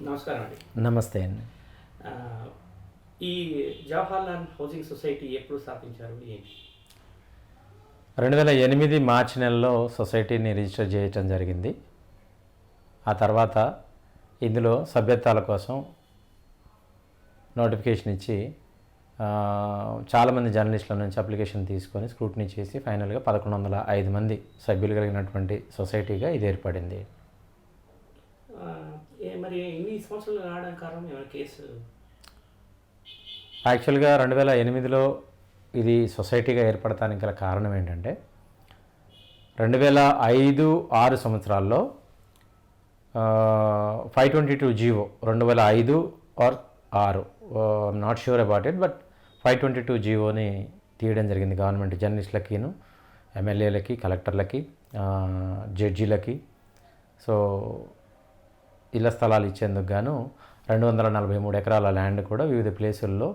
నమస్కారం అండి. నమస్తే అండి. ఆహ్, ఈ జవహర్లాల్ హౌసింగ్ సొసైటీ ఎప్పుడు స్థాపించారు? ఏంటి? 2008 మార్చి నెలలో సొసైటీని రిజిస్టర్ చేయటం జరిగింది. ఆ తర్వాత ఇందులో సభ్యత్వాల కోసం నోటిఫికేషన్ ఇచ్చి చాలామంది జర్నలిస్టుల నుంచి అప్లికేషన్ తీసుకొని స్క్రూటినీ చేసి ఫైనల్గా 1105 మంది సభ్యులు కలిగినటువంటి సొసైటీగా ఇది ఏర్పడింది. మరి ఇన్ని సంవత్సరాలు రావడానికి కారణం ఏమైనా కేసు? యాక్చువల్గా 2008లో ఇది సొసైటీగా ఏర్పడటానికి గల కారణం ఏంటంటే 2005-6 సంవత్సరాల్లో 522 GO 2005 or 6 not sure about it, but 522 జీవోని తీయడం జరిగింది గవర్నమెంట్ జర్నలిస్టులకిను, ఎమ్మెల్యేలకి, కలెక్టర్లకి, జడ్జీలకి. సో ఇళ్ల స్థలాలు ఇచ్చేందుకు గాను 243 ఎకరాల ల్యాండ్ కూడా వివిధ ప్లేసుల్లో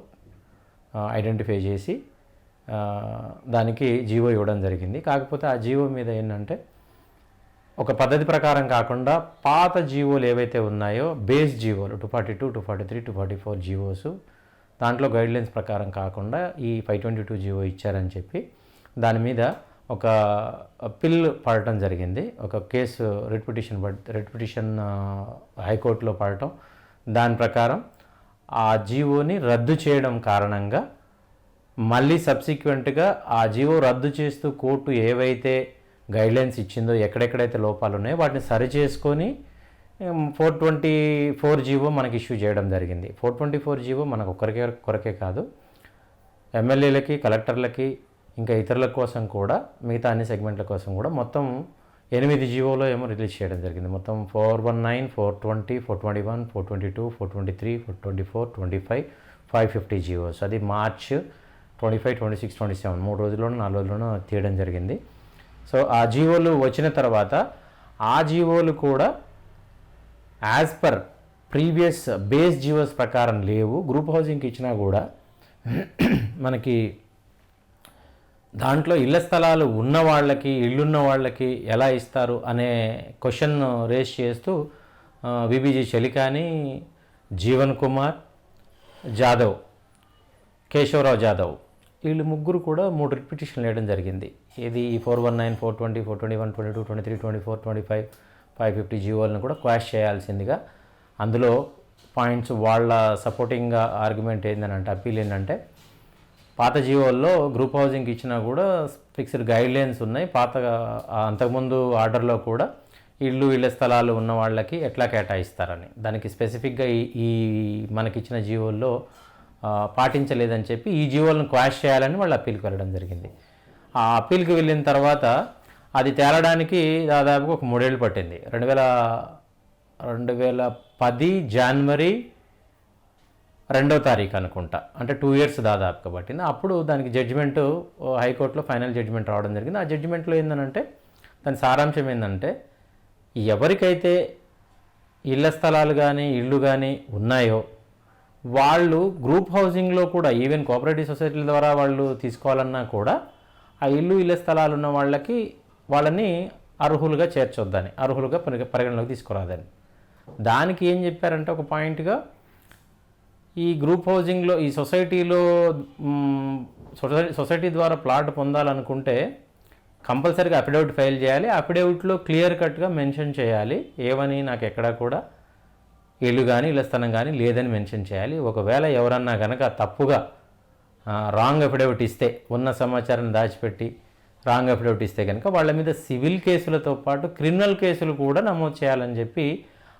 ఐడెంటిఫై చేసి దానికి జీవో ఇవ్వడం జరిగింది. కాకపోతే ఆ జీవో మీద ఏంటంటే ఒక పద్ధతి ప్రకారం కాకుండా పాత జీవోలు ఏవైతే ఉన్నాయో బేస్ జీవోలు 242, 243, 244 జీవోస్ దాంట్లో గైడ్లైన్స్ ప్రకారం కాకుండా ఈ 522 జీవో ఇచ్చారని చెప్పి దాని మీద ఒక పిల్ పడటం జరిగింది. ఒక కేసు రిట్ పిటిషన్ హైకోర్టులో పడటం, దాని ప్రకారం ఆ జీవోని రద్దు చేయడం కారణంగా మళ్ళీ సబ్సిక్వెంట్గా ఆ జీవో రద్దు చేస్తూ కోర్టు ఏవైతే గైడ్లైన్స్ ఇచ్చిందో, ఎక్కడెక్కడైతే లోపాలు ఉన్నాయో వాటిని సరిచేసుకొని 424 జీవో మనకి ఇష్యూ చేయడం జరిగింది. 424 జీవో మనకు కొరకే కాదు, ఎమ్మెల్యేలకి, కలెక్టర్లకి, ఇంకా ఇతరుల కోసం కూడా, మిగతా అన్ని సెగ్మెంట్ల కోసం కూడా మొత్తం 8 జీవోలో ఏమో రిలీజ్ చేయడం జరిగింది. మొత్తం 419, 420, 421, 422, 423, 424, 25, 550 జీవోస్. అది మార్చ్ 25, 26, 27 3 రోజుల్లోనూ 4 రోజుల్లోనూ తీయడం జరిగింది. సో ఆ జీవోలు వచ్చిన తర్వాత ఆ జీవోలు కూడా as per previous base GOs ప్రకారం లేవు. గ్రూప్ హౌసింగ్కి ఇచ్చినా కూడా మనకి దాంట్లో ఇళ్ల స్థలాలు ఉన్న వాళ్ళకి, ఇళ్ళున్న వాళ్ళకి ఎలా ఇస్తారు అనే క్వశ్చన్ రేస్ చేస్తూ విబిజీ చలికాని, జీవన్ కుమార్ జాదవ్, కేశవరావు జాదవ్ వీళ్ళు ముగ్గురు కూడా 3 రిట్ పిటిషన్లు వేయడం జరిగింది. ఇది ఈ 419, 420, 421, 22, 23, 24, 25, 550 జీవోలను కూడా క్వాష్ చేయాల్సిందిగా. అందులో పాయింట్స్ వాళ్ళ సపోర్టింగ్ ఆర్గ్యుమెంట్ ఏంటంటే, అప్పీల్ ఏంటంటే, పాత జీవోల్లో గ్రూప్ హౌసింగ్కి ఇచ్చినా కూడా ఫిక్స్డ్ గైడ్లైన్స్ ఉన్నాయి. అంతకుముందు ఆర్డర్లో కూడా ఇళ్ళ స్థలాలు ఉన్న వాళ్ళకి ఎట్లా కేటాయిస్తారని దానికి స్పెసిఫిక్గా ఈ మనకిచ్చిన జీవోల్లో పాటించలేదని చెప్పి ఈ జీవోలను క్వాష్ చేయాలని వాళ్ళు అప్పీల్కి వెళ్ళడం జరిగింది. ఆ అప్పీల్కి వెళ్ళిన తర్వాత అది తేలడానికి దాదాపుగా ఒక 3 ఏళ్ళు పట్టింది. 2010 జనవరి 2వ తారీఖు అనుకుంటా, అంటే 2 ఇయర్స్ దాదాపుగా పట్టింది. అప్పుడు దానికి జడ్జిమెంటు హైకోర్టులో ఫైనల్ జడ్జిమెంట్ రావడం జరిగింది. ఆ జడ్జిమెంట్లో ఏంటంటే, దాని సారాంశం ఏంటంటే, ఎవరికైతే ఇళ్ల స్థలాలు కానీ ఇళ్ళు కానీ ఉన్నాయో వాళ్ళు గ్రూప్ హౌసింగ్లో కూడా, ఈవెన్ కోఆపరేటివ్ సొసైటీల ద్వారా వాళ్ళు తీసుకోవాలన్నా కూడా ఆ ఇళ్ల స్థలాలు ఉన్న వాళ్ళని అర్హులుగా చేర్చొద్దని, అర్హులుగా పరిగణలోకి తీసుకురాదని. దానికి ఏం చెప్పారంటే, ఒక పాయింట్గా ఈ గ్రూప్ హౌసింగ్లో, ఈ సొసైటీ ద్వారా ప్లాట్ పొందాలనుకుంటే కంపల్సరీగా అఫిడవిట్ ఫైల్ చేయాలి. అఫిడవిట్లో క్లియర్ కట్గా మెన్షన్ చేయాలి ఏమని, నాకు ఎక్కడా కూడా ఇల్లు కానీ ఇళ్ల స్థలం కానీ లేదని మెన్షన్ చేయాలి. ఒకవేళ ఎవరన్నా కనుక తప్పుగా రాంగ్ అఫిడవిట్ ఇస్తే, ఉన్న సమాచారాన్ని దాచిపెట్టి రాంగ్ అఫిడవిట్ ఇస్తే కనుక వాళ్ళ మీద సివిల్ కేసులతో పాటు క్రిమినల్ కేసులు కూడా నమోదు చేయాలని చెప్పి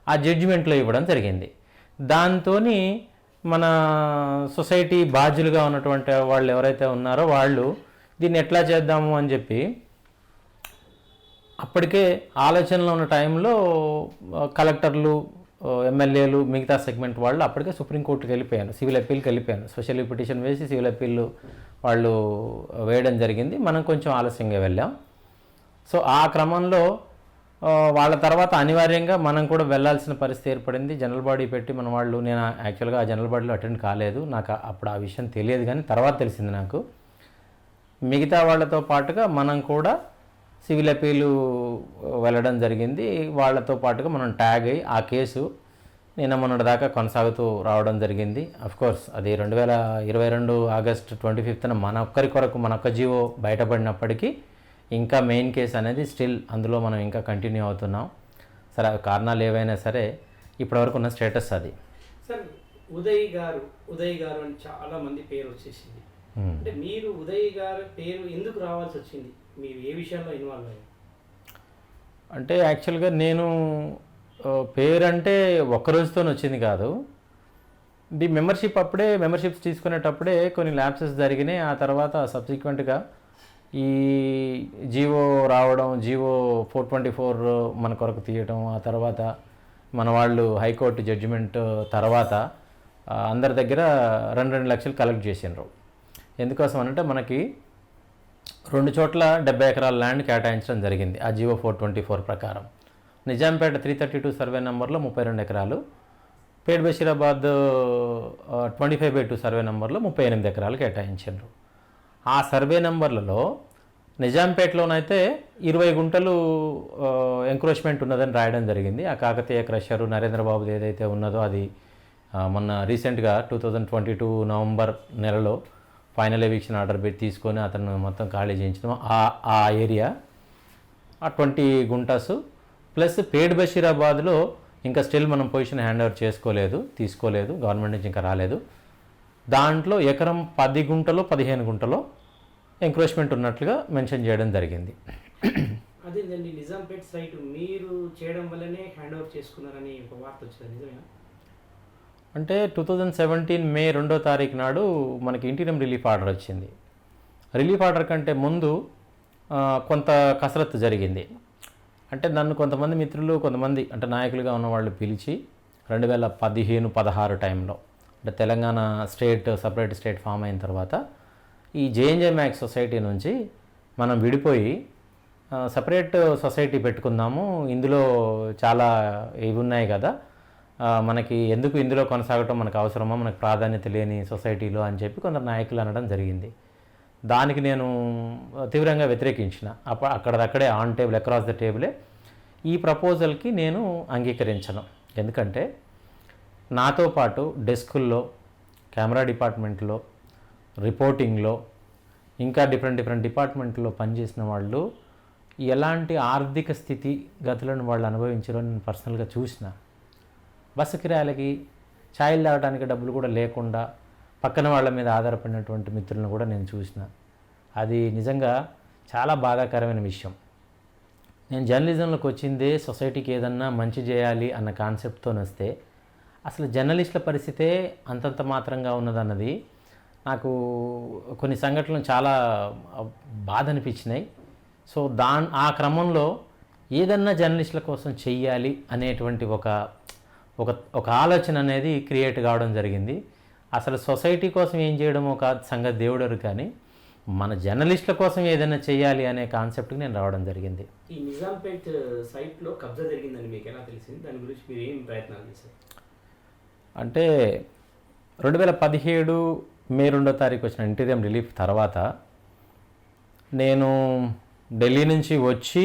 ఆ జడ్జిమెంట్లో ఇవ్వడం జరిగింది. దాంతో మన సొసైటీ బాధ్యులుగా ఉన్నటువంటి వాళ్ళు ఎవరైతే ఉన్నారో వాళ్ళు దీన్ని ఎట్లా చేద్దాము అని చెప్పి అప్పటికే ఆలోచనలో ఉన్న టైంలో కలెక్టర్లు, ఎమ్మెల్యేలు, మిగతా సెగ్మెంట్ వాళ్ళు అప్పటికే సుప్రీంకోర్టుకి వెళ్ళిపోయాను, సివిల్ అప్పీల్కి వెళ్ళిపోయాను. స్పెషల్ పిటిషన్ వేసి సివిల్ అప్పీల్ వాళ్ళు వేయడం జరిగింది. మనం కొంచెం ఆలస్యంగా వెళ్ళాం. సో ఆ క్రమంలో వాళ్ళ తర్వాత అనివార్యంగా మనం కూడా వెళ్ళాల్సిన పరిస్థితి ఏర్పడింది. జనరల్ బాడీ పెట్టి మన వాళ్ళు, నేను యాక్చువల్గా ఆ జనరల్ బాడీలో అటెండ్ కాలేదు, నాకు అప్పుడు ఆ విషయం తెలియదు, కానీ తర్వాత తెలిసింది నాకు. మిగతా వాళ్ళతో పాటుగా మనం కూడా సివిల్ అప్పీలు వెళ్ళడం జరిగింది. వాళ్ళతో పాటుగా మనం ట్యాగ్ అయ్యి ఆ కేసు నిన్న మొన్నటి దాకా కొనసాగుతూ రావడం జరిగింది. కోర్స్ అది 2022 ఆగస్ట్ 25న మన ఒక్కరి కొరకు మన ఒక్క జీవో బయటపడినప్పటికీ ఇంకా మెయిన్ కేసు అనేది స్టిల్ అందులో మనం ఇంకా కంటిన్యూ అవుతున్నాం. సరే అవి కారణాలు ఏవైనా సరే ఇప్పటివరకు ఉన్న స్టేటస్ అది. సార్ ఉదయ్ గారు అని చాలా మంది పేరు వచ్చేసింది. అంటే మీరు ఉదయ్ గారు పేరు ఎందుకు రావాల్సి వచ్చింది? మీరు ఏ విషయంలో ఇన్వాల్వ్ అయ్యారు? అంటే యాక్చువల్గా నేను పేరంటే ఒక్క రోజుతో వచ్చింది కాదు. ది మెంబర్షిప్స్ తీసుకునేటప్పుడే కొన్ని ల్యాప్సెస్ జరిగినాయి. ఆ తర్వాత సబ్సిక్వెంట్గా ఈ జీవో రావడం, జీవో 424 మన కొరకు తీయటం, ఆ తర్వాత మన వాళ్ళు హైకోర్టు జడ్జిమెంట్ తర్వాత అందరి దగ్గర 2 లక్షలు కలెక్ట్ చేసినారు. ఎందుకోసం అంటే మనకి 2 చోట్ల 70 ఎకరాల ల్యాండ్ కేటాయించడం జరిగింది ఆ జీవో 424 ప్రకారం. నిజాంపేట 332 సర్వే నెంబర్లో 32 ఎకరాలు, పేట్ బషీరాబాద్ 25/2 సర్వే నెంబర్లో 38 ఎకరాలు కేటాయించారు. ఆ సర్వే నెంబర్లలో నిజాంపేటలోనైతే 20 గుంటలు ఎంక్రోచ్మెంట్ ఉన్నదని రాయడం జరిగింది. ఆ కాకతీయ క్రషరు నరేంద్రబాబుది ఏదైతే ఉన్నదో అది మొన్న రీసెంట్గా 2022 నవంబర్ నెలలో ఫైనల్ ఎవిక్షన్ ఆర్డర్ పెట్టి తీసుకొని అతను మొత్తం ఖాళీ చేయించడం. ఆ ఏరియా ఆ 20 గుంటాసు ప్లస్ పేట్ బషీరాబాద్లో ఇంకా స్టిల్ మనం పొజిషన్ హ్యాండ్ ఓవర్ తీసుకోలేదు, గవర్నమెంట్ నుంచి ఇంకా రాలేదు. దాంట్లో ఎకరం 10 గుంటలో 15 గుంటలో ఎంక్రోచ్మెంట్ ఉన్నట్లుగా మెన్షన్ చేయడం జరిగింది. అదేంటండి, నిజాంపేట్ సైట్ మీరు చేయడం వల్లనే హ్యాండ్ ఓవర్ చేసుకున్నారని ఒక వార్త వచ్చింది, నిజమేనా? అంటే 2017 మే 2వ తారీఖు నాడు మనకి ఇంటీరియం రిలీఫ్ ఆర్డర్ వచ్చింది. రిలీఫ్ ఆర్డర్ కంటే ముందు కొంత కసరత్తు జరిగింది. అంటే నన్ను కొంతమంది మిత్రులు, కొంతమంది అంటే నాయకులుగా ఉన్నవాళ్ళు పిలిచి 2015-16 టైంలో అంటే తెలంగాణ సపరేట్ స్టేట్ ఫామ్ అయిన తర్వాత ఈ జేఎన్జే మ్యాక్స్ సొసైటీ నుంచి మనం విడిపోయి సపరేట్ సొసైటీ పెట్టుకుందాము, ఇందులో చాలా ఇవి ఉన్నాయి కదా, మనకి ఎందుకు ఇందులో కొనసాగటం మనకు అవసరమా, మనకు ప్రాధాన్యత లేని సొసైటీలో అని చెప్పి కొందరు నాయకులు అనడం జరిగింది. దానికి నేను తీవ్రంగా వ్యతిరేకించిన. అక్కడదక్కడే ఆన్ టేబుల్ అక్రాస్ ద టేబులే ఈ ప్రపోజల్కి నేను అంగీకరించను. ఎందుకంటే నాతో పాటు డెస్కుల్లో, కెమెరా డిపార్ట్మెంట్లో, రిపోర్టింగ్లో, ఇంకా డిఫరెంట్ డిపార్ట్మెంట్లో పనిచేసిన వాళ్ళు ఎలాంటి ఆర్థిక స్థితి గతులను వాళ్ళు అనుభవించారో నేను పర్సనల్గా చూసిన. బస్సు కిరాయిలకి, ఛాయలు తాగడానికి డబ్బులు కూడా లేకుండా పక్కన వాళ్ళ మీద ఆధారపడినటువంటి మిత్రులను కూడా నేను చూసిన. అది నిజంగా చాలా బాధాకరమైన విషయం. నేను జర్నలిజంలోకి వచ్చిందే సొసైటీకి ఏదన్నా మంచి చేయాలి అన్న కాన్సెప్ట్తో వస్తే అసలు జర్నలిస్టుల పరిస్థితే అంతంత మాత్రంగా ఉన్నదన్నది నాకు కొన్ని సంఘటనలు చాలా బాధ అనిపించినాయి. సో ఆ క్రమంలో ఏదన్నా జర్నలిస్టుల కోసం చెయ్యాలి అనేటువంటి ఒక ఆలోచన అనేది క్రియేట్ కావడం జరిగింది. అసలు సొసైటీ కోసం ఏం చేయడమో కాదు సంగతి దేవుడరు, కానీ మన జర్నలిస్టుల కోసం ఏదైనా చేయాలి అనే కాన్సెప్ట్కి నేను రావడం జరిగింది. ఈ నిజాంపేట్ సైట్లో కబ్జా జరిగిందని మీకు ఎలా తెలిసింది? దాని గురించి మీరు ఏం ప్రయత్నాలు చేశారు? అంటే 2017 మే 2వ తారీఖు వచ్చిన ఇంటీరియం రిలీఫ్ తర్వాత నేను ఢిల్లీ నుంచి వచ్చి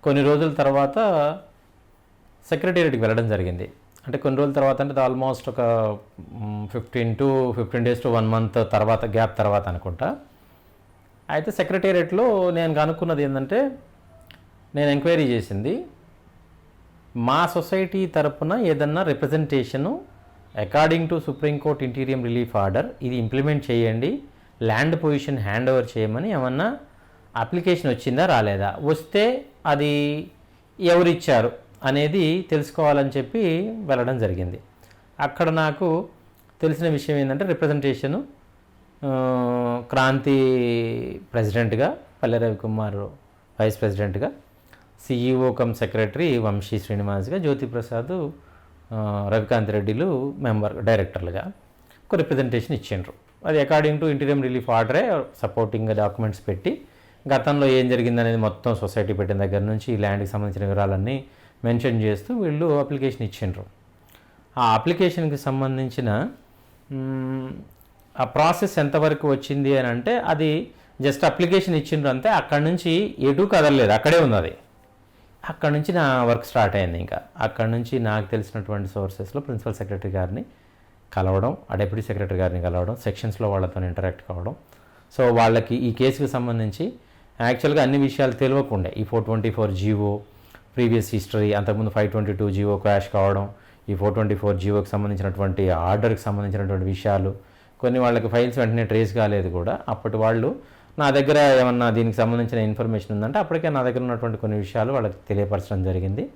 కొన్ని రోజుల తర్వాత సెక్రటేరియట్కి వెళ్ళడం జరిగింది. అంటే కొన్ని రోజుల తర్వాత అంటే ఆల్మోస్ట్ ఒక 15 days to 1 month తర్వాత గ్యాప్ తర్వాత అనుకుంటా. అయితే సెక్రటేరియట్లో నేను అనుకున్నది ఏంటంటే, నేను ఎంక్వైరీ చేసింది మా సొసైటీ తరపున ఏదన్నా representation according to supreme court interim relief order ఇది ఇంప్లిమెంట్ చేయండి, ల్యాండ్ పొజిషన్ హ్యాండ్ ఓవర్ చేయమని ఏమన్నా అప్లికేషన్ వచ్చిందా రాలేదా, వస్తే అది ఎవరిచ్చారు అనేది తెలుసుకోవాలని చెప్పి వెళ్ళడం జరిగింది. అక్కడ నాకు తెలిసిన విషయం ఏంటంటే రిప్రజెంటేషను క్రాంతి ప్రెసిడెంట్గా, పల్లె రవికుమార్ వైస్ ప్రెసిడెంట్గా, సిఈఓ కమ్ సెక్రటరీ వంశీ శ్రీనివాస్గా, జ్యోతిప్రసాద్ రవికాంత్ రెడ్డిలు డైరెక్టర్లుగా ఒక రిప్రజెంటేషన్ ఇచ్చిండ్రు. అది అకార్డింగ్ టు ఇంటీరియం రిలీఫ్ ఆర్డరే సపోర్టింగ్ డాక్యుమెంట్స్ పెట్టి గతంలో ఏం జరిగిందనేది మొత్తం సొసైటీ పెట్టిన దగ్గర నుంచి ఈ ల్యాండ్కి సంబంధించిన వివరాలన్నీ మెన్షన్ చేస్తూ వీళ్ళు అప్లికేషన్ ఇచ్చిండ్రు. ఆ అప్లికేషన్కి సంబంధించిన ఆ ప్రాసెస్ ఎంతవరకు వచ్చింది అని అంటే, అది జస్ట్ అప్లికేషన్ ఇచ్చిండ్రు అంతే, అక్కడి నుంచి ఎటు కదలలేదు, అక్కడే ఉంది. అది అక్కడ నుంచి నా వర్క్ స్టార్ట్ అయింది. ఇంకా అక్కడ నుంచి నాకు తెలిసినటువంటి సోర్సెస్లో ప్రిన్సిపల్ సెక్రటరీ గారిని కలవడం, ఆ డెప్యూటీ సెక్రటరీ గారిని కలవడం, సెక్షన్స్లో వాళ్ళతో ఇంటరాక్ట్ కావడం. సో వాళ్ళకి ఈ కేసుకి సంబంధించి యాక్చువల్గా అన్ని విషయాలు తెలియకుండే, ఈ 424 జీవో, ప్రీవియస్ హిస్టరీ, అంతకుముందు 522 జీవో క్రాష్ కావడం, ఈ 424 జీవోకి సంబంధించినటువంటి ఆర్డర్కి సంబంధించినటువంటి విషయాలు కొన్ని వాళ్ళకి ఫైల్స్ వెంటనే ట్రేస్ కాలేదు కూడా. అప్పటి వాళ్ళు నా దగ్గర ఏమన్నా దీనికి సంబంధించిన ఇన్ఫర్మేషన్ ఉందంటే అప్పటికే నా దగ్గర ఉన్నటువంటి కొన్ని విషయాలు వాళ్ళకి తెలియపరచడం జరిగింది.